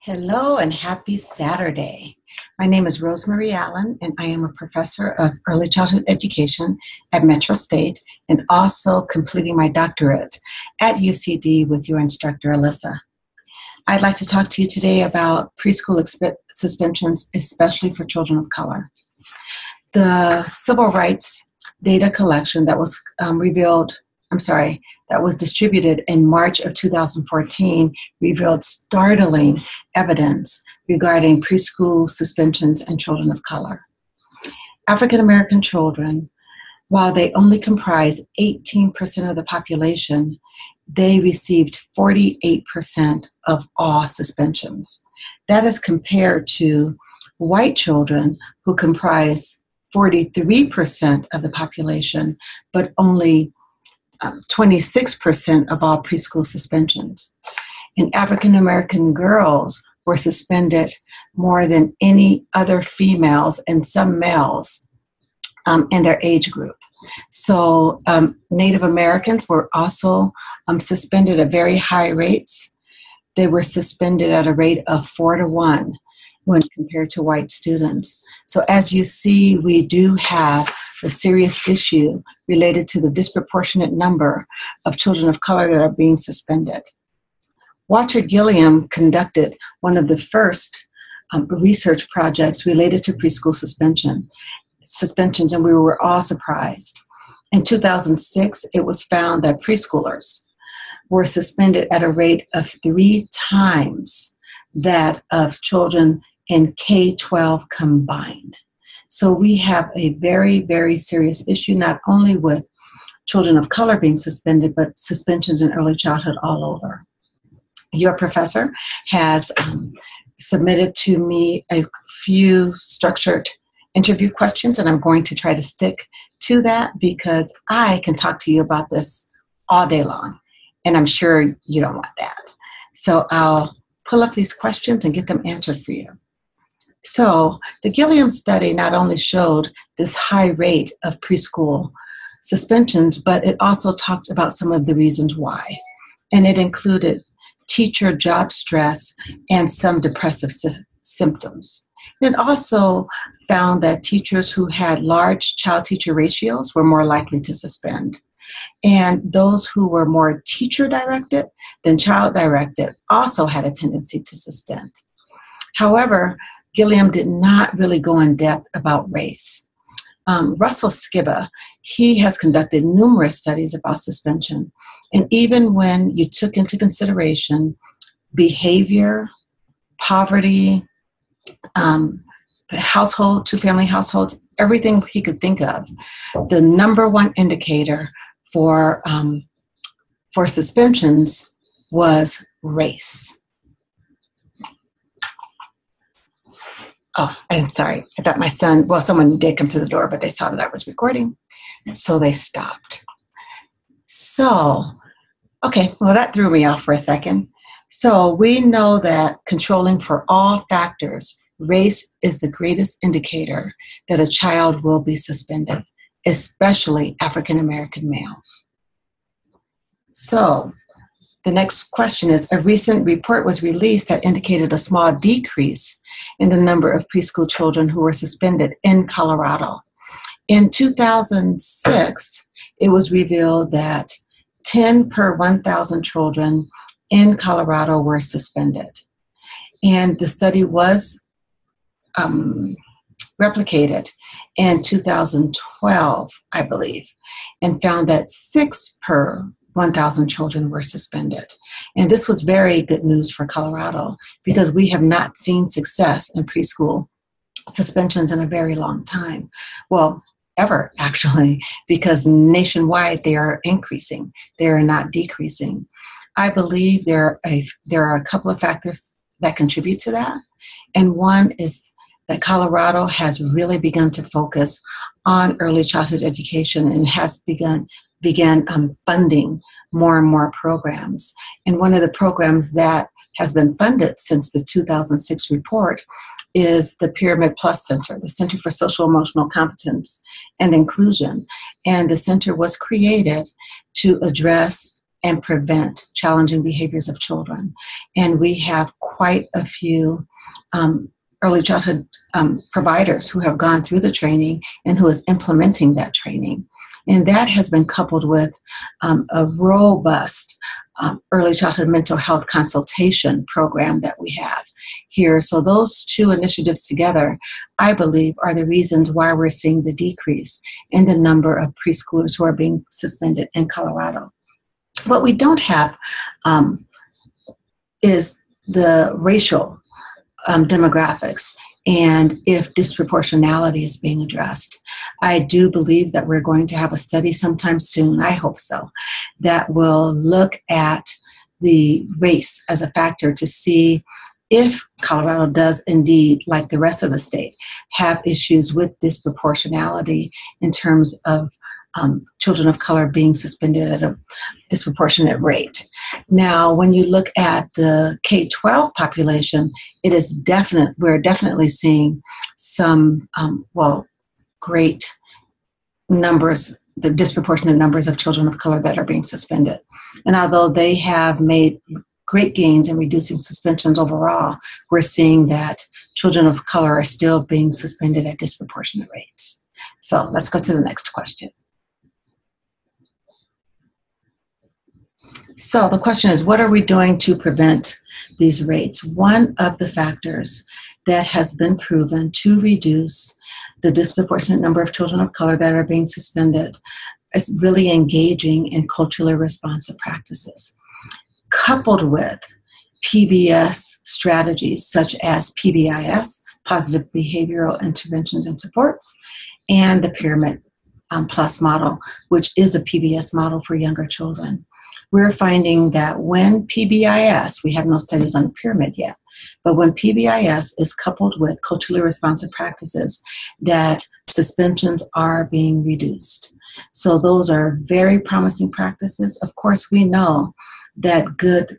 Hello and happy Saturday. My name is Rosemarie Allen, and I am a professor of early childhood education at Metro State and also completing my doctorate at UCD with your instructor, Alyssa. I'd like to talk to you today about preschool suspensions, especially for children of color. The civil rights data collection that was that was distributed in March of 2014 revealed startling evidence regarding preschool suspensions and children of color. African American children, while they only comprise 18% of the population, they received 48% of all suspensions. That is compared to white children who comprise 43% of the population, but only 26% of all preschool suspensions. And African American girls were suspended more than any other females and some males in their age group. So Native Americans were also suspended at very high rates. They were suspended at a rate of 4-to-1 when compared to white students. So as you see, we do have a serious issue related to the disproportionate number of children of color that are being suspended. Walter Gilliam conducted one of the first research projects related to preschool suspensions, and we were all surprised. In 2006, it was found that preschoolers were suspended at a rate of 3 times that of children in K-12 combined. So we have a very, very serious issue, not only with children of color being suspended, but suspensions in early childhood all over. Your professor has submitted to me a few structured interview questions, and I'm going to try to stick to that because I can talk to you about this all day long, and I'm sure you don't want that. So I'll pull up these questions and get them answered for you. So the Gilliam study not only showed this high rate of preschool suspensions, but it also talked about some of the reasons why. And it included teacher job stress and some depressive symptoms. It also found that teachers who had large child-teacher ratios were more likely to suspend. And those who were more teacher-directed than child-directed also had a tendency to suspend. However, Gilliam did not really go in depth about race. Russell Skiba, he has conducted numerous studies about suspension. And even when you took into consideration behavior, poverty, household, two-family households, everything he could think of, the number one indicator for suspensions was race. Oh, I'm sorry. I thought someone did come to the door, but they saw that I was recording, so they stopped. So, okay, well, that threw me off for a second. So we know that controlling for all factors, race is the greatest indicator that a child will be suspended, especially African American males. So the next question is, a recent report was released that indicated a small decrease in the number of preschool children who were suspended in Colorado. In 2006, it was revealed that 10 per 1,000 children in Colorado were suspended. And the study was replicated in 2012, I believe, and found that 6 per 1,000 children were suspended. And this was very good news for Colorado because we have not seen success in preschool suspensions in a very long time. Well, ever, actually, because nationwide they are increasing. They are not decreasing. I believe there are a couple of factors that contribute to that. And one is that Colorado has really begun to focus on early childhood education and has began funding more and more programs. And one of the programs that has been funded since the 2006 report is the Pyramid Plus Center, the Center for Social Emotional Competence and Inclusion. And the center was created to address and prevent challenging behaviors of children. And we have quite a few early childhood providers who have gone through the training and who is implementing that training. And that has been coupled with a robust early childhood mental health consultation program that we have here. So those two initiatives together, I believe, are the reasons why we're seeing the decrease in the number of preschoolers who are being suspended in Colorado. What we don't have is the racial demographics, and if disproportionality is being addressed. I do believe that we're going to have a study sometime soon, I hope so, that will look at the race as a factor to see if Colorado does indeed, like the rest of the state, have issues with disproportionality in terms of children of color being suspended at a disproportionate rate. Now, when you look at the K-12 population, it is definite. We're definitely seeing some, great numbers, the disproportionate numbers of children of color that are being suspended. And although they have made great gains in reducing suspensions overall, we're seeing that children of color are still being suspended at disproportionate rates. So let's go to the next question. So the question is, what are we doing to prevent these rates? One of the factors that has been proven to reduce the disproportionate number of children of color that are being suspended is really engaging in culturally responsive practices, coupled with PBS strategies such as PBIS, Positive Behavioral Interventions and Supports, and the Pyramid Plus model, which is a PBS model for younger children. We're finding that when PBIS, we have no studies on pyramid yet, but when PBIS is coupled with culturally responsive practices, that suspensions are being reduced. So those are very promising practices. Of course, we know that good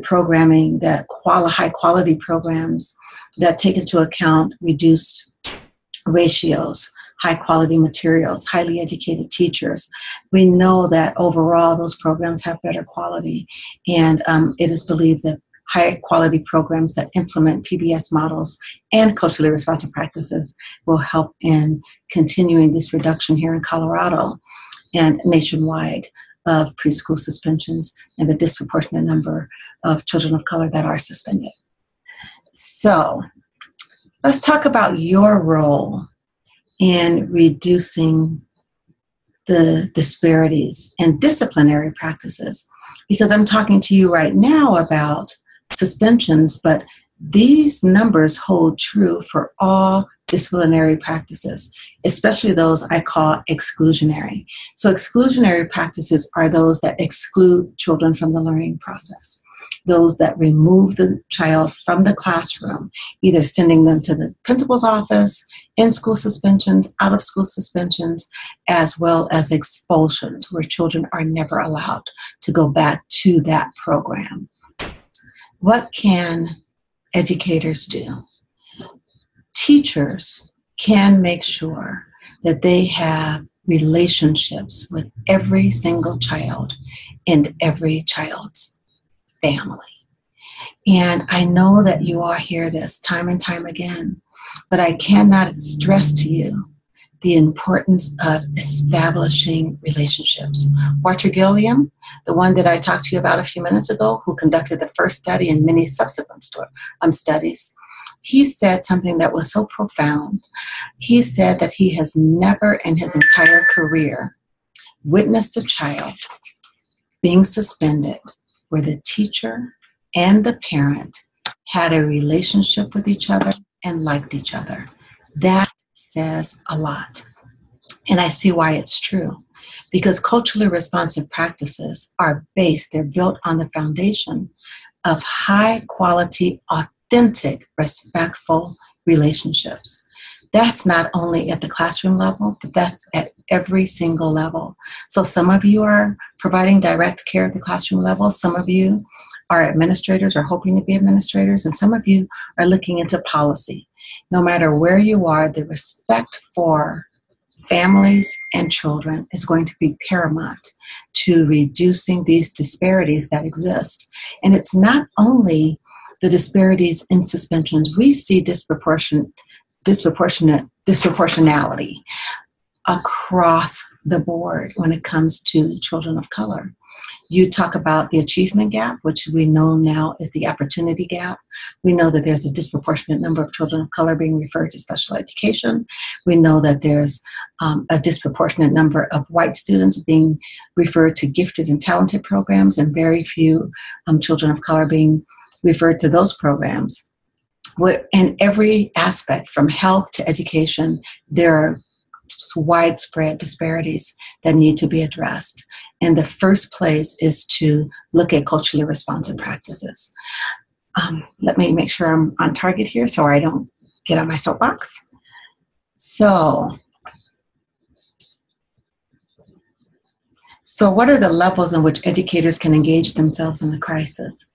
programming, that high quality programs that take into account reduced ratios, high quality materials, highly educated teachers. We know that overall those programs have better quality, and it is believed that high quality programs that implement PBS models and culturally responsive practices will help in continuing this reduction here in Colorado and nationwide of preschool suspensions and the disproportionate number of children of color that are suspended. So let's talk about your role in reducing the disparities and disciplinary practices, because I'm talking to you right now about suspensions, but these numbers hold true for all disciplinary practices, especially those I call exclusionary. So exclusionary practices are those that exclude children from the learning process, those that remove the child from the classroom, either sending them to the principal's office, in-school suspensions, out-of-school suspensions, as well as expulsions, where children are never allowed to go back to that program. What can educators do? Teachers can make sure that they have relationships with every single child and every child's family. And I know that you all hear this time and time again, but I cannot stress to you the importance of establishing relationships. Walter Gilliam, the one that I talked to you about a few minutes ago, who conducted the first study and many subsequent studies, he said something that was so profound. He said that he has never in his entire career witnessed a child being suspended where the teacher and the parent had a relationship with each other and liked each other. That says a lot. And I see why it's true. Because culturally responsive practices are they're built on the foundation of high quality, authentic, respectful relationships. That's not only at the classroom level, but that's at every single level. So some of you are providing direct care at the classroom level. Some of you are administrators or hoping to be administrators. And some of you are looking into policy. No matter where you are, the respect for families and children is going to be paramount to reducing these disparities that exist. And it's not only the disparities in suspensions, we see disproportionality across the board when it comes to children of color. You talk about the achievement gap, which we know now is the opportunity gap. We know that there's a disproportionate number of children of color being referred to special education. We know that there's a disproportionate number of white students being referred to gifted and talented programs, and very few children of color being referred to those programs. In every aspect, from health to education, there are widespread disparities that need to be addressed. And the first place is to look at culturally responsive practices. Let me make sure I'm on target here so I don't get on my soapbox. So what are the levels in which educators can engage themselves in the crisis?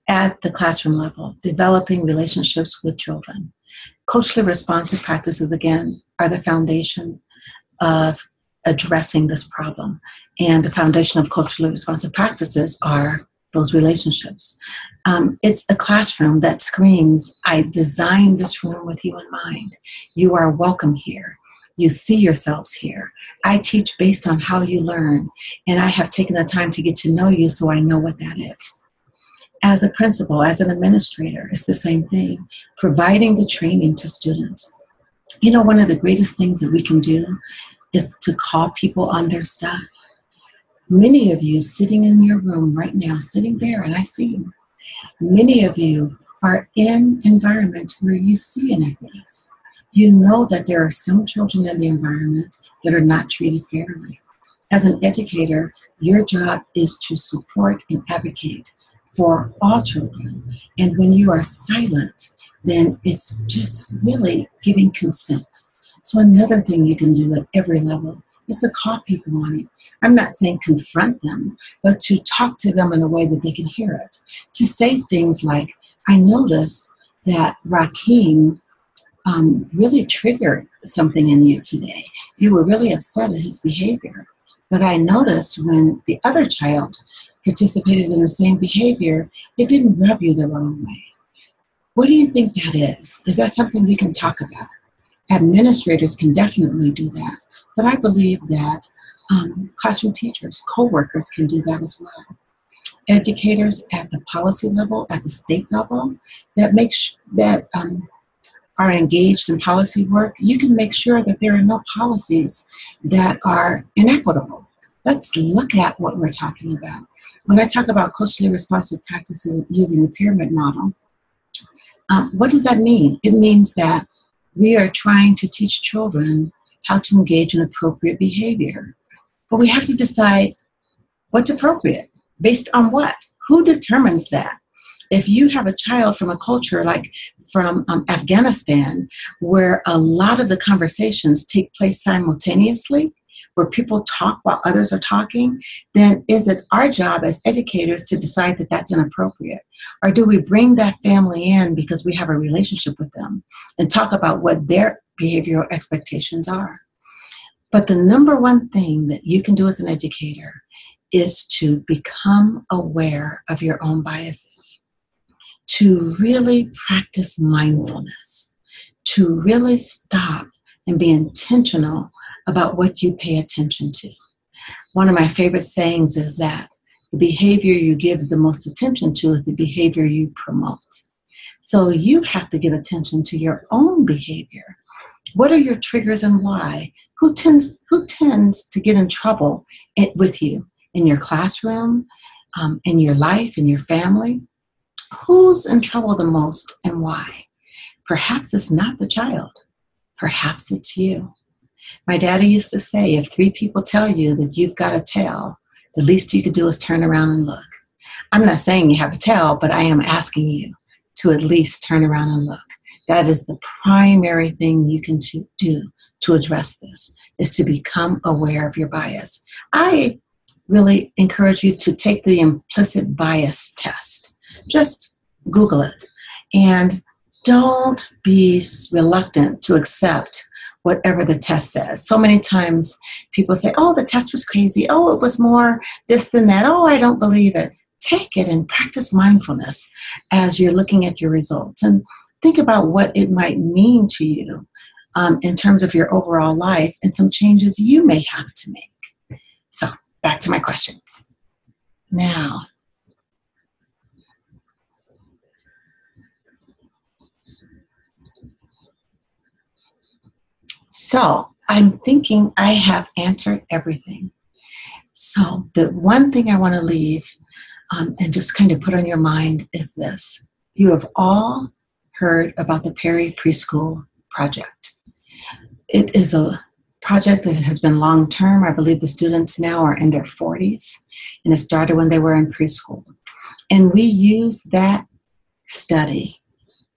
At the classroom level, developing relationships with children. Culturally responsive practices, again, are the foundation of addressing this problem. And the foundation of culturally responsive practices are those relationships. It's a classroom that screams, I designed this room with you in mind. You are welcome here. You see yourselves here. I teach based on how you learn, and I have taken the time to get to know you so I know what that is. As a principal, as an administrator, it's the same thing, providing the training to students. You know, one of the greatest things that we can do is to call people on their stuff. Many of you sitting in your room right now, sitting there, and I see you. Many of you are in environments where you see inequities. You know that there are some children in the environment that are not treated fairly. As an educator, your job is to support and advocate for all children. And when you are silent, then it's just really giving consent. So another thing you can do at every level is to call people on it. I'm not saying confront them, but to talk to them in a way that they can hear it. To say things like, I noticed that Rakeem really triggered something in you today. You were really upset at his behavior. But I noticed when the other child participated in the same behavior, it didn't rub you the wrong way. What do you think that is? Is that something we can talk about? Administrators can definitely do that, but I believe that classroom teachers, co-workers can do that as well. Educators at the policy level, at the state level, that are engaged in policy work, you can make sure that there are no policies that are inequitable. Let's look at what we're talking about. When I talk about culturally responsive practices using the pyramid model, what does that mean? It means that we are trying to teach children how to engage in appropriate behavior. But we have to decide what's appropriate. Based on what? Who determines that? If you have a child from a culture like from Afghanistan, where a lot of the conversations take place simultaneously, where people talk while others are talking, then is it our job as educators to decide that that's inappropriate? Or do we bring that family in because we have a relationship with them and talk about what their behavioral expectations are? But the number one thing that you can do as an educator is to become aware of your own biases, to really practice mindfulness, to really stop and be intentional about what you pay attention to. One of my favorite sayings is that the behavior you give the most attention to is the behavior you promote. So you have to give attention to your own behavior. What are your triggers and why? Who tends to get in trouble with you in your classroom, in your life, in your family? Who's in trouble the most and why? Perhaps it's not the child. Perhaps it's you. My daddy used to say, if 3 people tell you that you've got a tail, the least you could do is turn around and look. I'm not saying you have a tail, but I am asking you to at least turn around and look. That is the primary thing you can do to address this, is to become aware of your bias. I really encourage you to take the implicit bias test. Just Google it. And don't be reluctant to accept whatever the test says. So many times people say, oh, the test was crazy. Oh, it was more this than that. Oh, I don't believe it. take it and practice mindfulness as you're looking at your results, and think about what it might mean to you in terms of your overall life and some changes you may have to make. So back to my questions. Now, so I'm thinking I have answered everything. So the one thing I want to leave and just kind of put on your mind is this. You have all heard about the Perry Preschool project. It is a project that has been long-term. I believe the students now are in their 40s, and it started when they were in preschool. And we use that study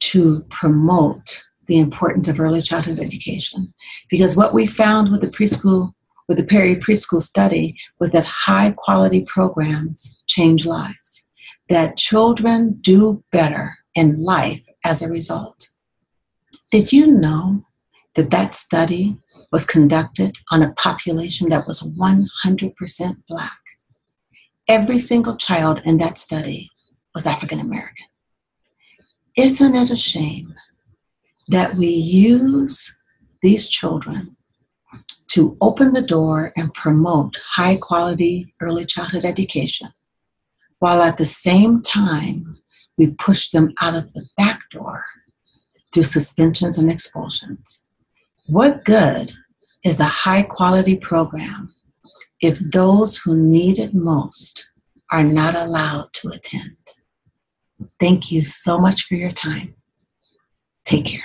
to promote the importance of early childhood education. Because what we found with the Perry Preschool study was that high quality programs change lives, that children do better in life as a result. Did you know that that study was conducted on a population that was 100% Black? Every single child in that study was African American. Isn't it a shame that we use these children to open the door and promote high quality early childhood education, while at the same time we push them out of the back door through suspensions and expulsions? What good is a high quality program if those who need it most are not allowed to attend? Thank you so much for your time. Take care.